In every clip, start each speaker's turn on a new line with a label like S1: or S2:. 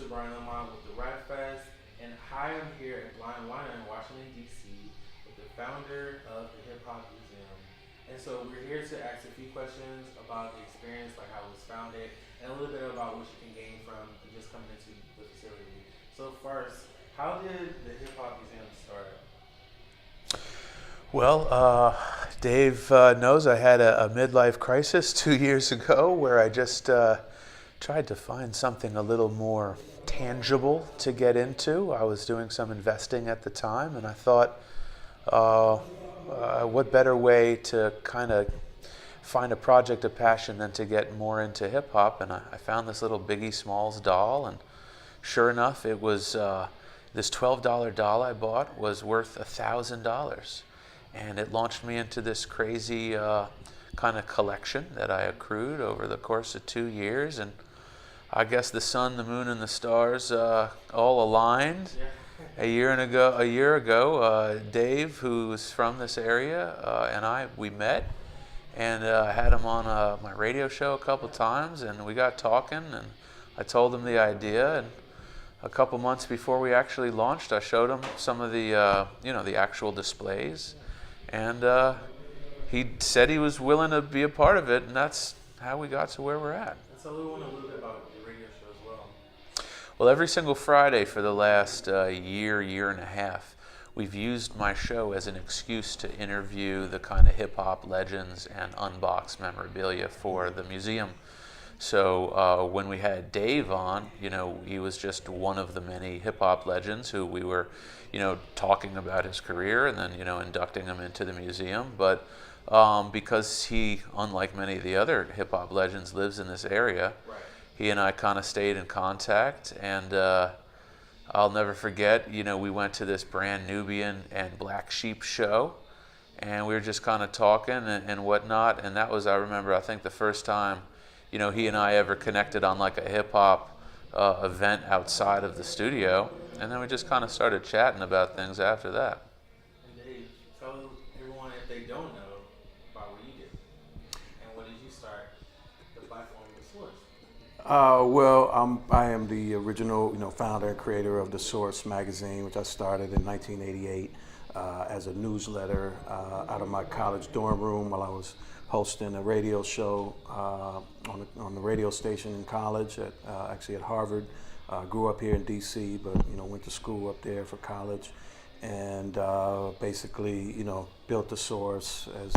S1: to Brian Lamont with the Rat Fest, and hi, I'm here at Blind Winer in Washington, D.C. with the founder of the Hip Hop Museum. And so we're here to ask a few questions about the experience, like how it was founded, and a little bit about what you can gain from just coming into the facility. So first, how did the Hip Hop Museum start?
S2: Well, Dave knows I had a midlife crisis 2 years ago where I just tried to find something a little more tangible to get into. I was doing some investing at the time, and I thought, what better way to kind of find a project of passion than to get more into hip hop? And I found this little Biggie Smalls doll, and sure enough, it was this $12 doll I bought was worth $1,000. And it launched me into this crazy kind of collection that I accrued over the course of 2 years. And I guess the sun, the moon, and the stars all aligned.
S1: Yeah.
S2: A year ago, Dave, who was from this area, and we met, and I had him on my radio show a couple times, and we got talking, and I told him the idea, and a couple months before we actually launched, I showed him some of the the actual displays, and he said he was willing to be a part of it, and that's how we got to where we're at.
S1: So we want a little bit about your radio show as well.
S2: Well, every single Friday for the last year and a half, we've used my show as an excuse to interview the kind of hip-hop legends and unbox memorabilia for the museum. So when we had Dave on, he was just one of the many hip-hop legends who we were, talking about his career and then, inducting him into the museum. But because he, unlike many of the other hip-hop legends, lives in this area,
S1: Right.
S2: he and I kind of stayed in contact, and I'll never forget, we went to this brand Nubian and Black Sheep show, and we were just kind of talking and whatnot, and that was, I remember, I think the first time, he and I ever connected on like a hip-hop event outside of the studio, and then we just kind of started chatting about things after that.
S1: And Dave, tell everyone if they don't know about what you did, and what did you start the platform with Source?
S3: I am the original, founder and creator of the Source magazine, which I started in 1988 as a newsletter out of my college dorm room while I was hosting a radio show on the radio station in college, actually at Harvard. Grew up here in D.C., but went to school up there for college, and basically, built the Source, as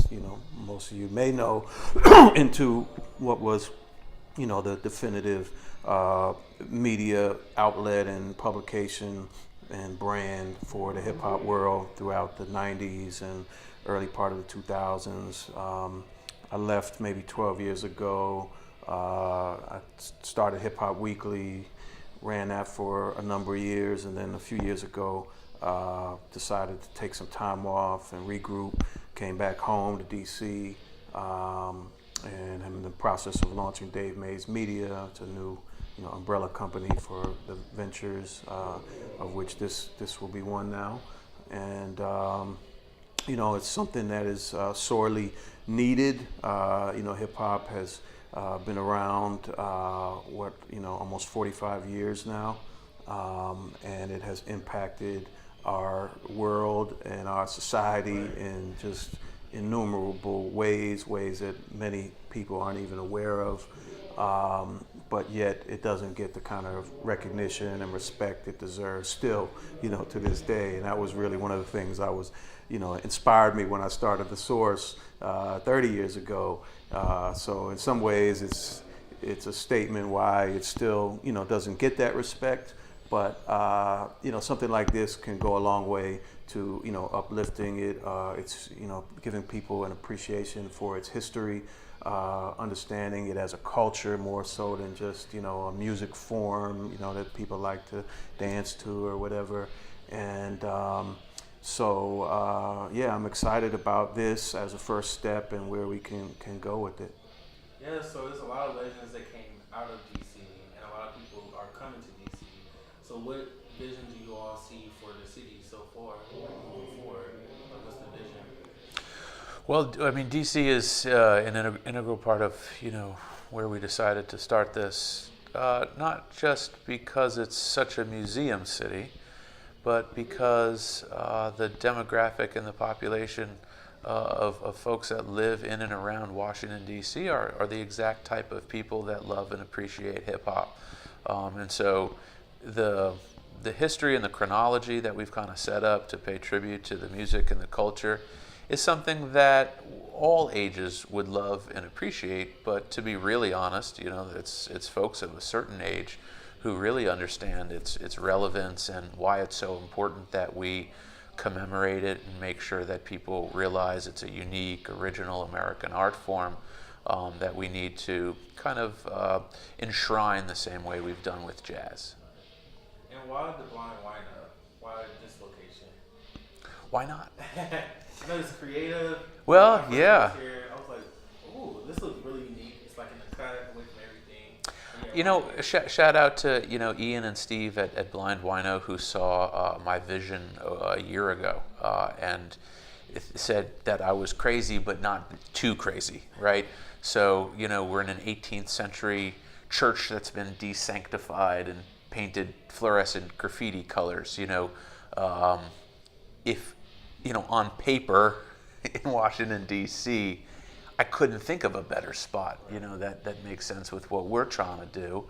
S3: most of you may know, into what was the definitive media outlet and publication and brand for the hip hop world throughout the 90s and early part of the 2000s. I left maybe 12 years ago. I started Hip Hop Weekly, ran that for a number of years, and then a few years ago decided to take some time off and regroup, came back home to DC, and I'm in the process of launching Dave Mays Media. It's a new umbrella company for the ventures, of which this will be one now. And it's something that is sorely needed. Hip hop has been around almost 45 years now, and it has impacted our world and our society in just innumerable ways that many people aren't even aware of, but yet it doesn't get the kind of recognition and respect it deserves still, to this day. And that was really one of the things I was, inspired me when I started the Source 30 years ago. So in some ways it's a statement why it still, doesn't get that respect. But something like this can go a long way to uplifting it. It's giving people an appreciation for its history, understanding it as a culture more so than just a music form that people like to dance to or whatever. And I'm excited about this as a first step and where we can go with it.
S1: Yeah, so there's a lot of legends that came out of DC, and a lot of people are coming to DC. So what vision do you all see for the city so far moving forward? Like, what's the vision?
S2: Well, I mean, DC is an integral part of where we decided to start this not just because it's such a museum city, but because the demographic and the population of folks that live in and around Washington, D.C. are the exact type of people that love and appreciate hip-hop. And so the history and the chronology that we've kind of set up to pay tribute to the music and the culture is something that all ages would love and appreciate, but to be really honest, it's folks of a certain age who really understand its relevance and why it's so important that we commemorate it and make sure that people realize it's a unique, original American art form that we need to kind of enshrine the same way we've done with jazz.
S1: And why the blind wino? Why this location?
S2: Why not?
S1: I know it's creative.
S2: Well,
S1: When I
S2: yeah.
S1: first was here, I was like, ooh, this looks really unique. It's like in the cut, away from everything.
S2: You know, shout out to Ian and Steve at Blind Wino who saw my vision a year ago and said that I was crazy, but not too crazy, right? So we're in an 18th century church that's been desanctified and painted fluorescent graffiti colors. If on paper in Washington D.C. I couldn't think of a better spot, that makes sense with what we're trying to do.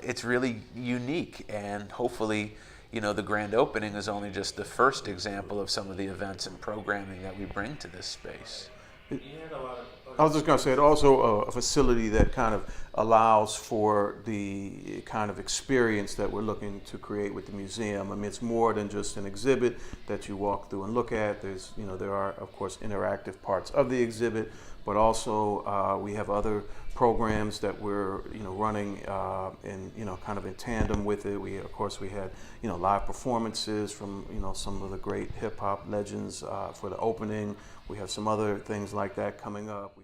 S2: It's really unique, and hopefully, the grand opening is only just the first example of some of the events and programming that we bring to this space.
S1: You had a lot of.
S3: I was just going to say, it also a facility that kind of allows for the kind of experience that we're looking to create with the museum. I mean, it's more than just an exhibit that you walk through and look at. There are, of course, interactive parts of the exhibit, but also we have other programs that we're, running in, kind of in tandem with it. We had, live performances from, some of the great hip hop legends for the opening. We have some other things like that coming up.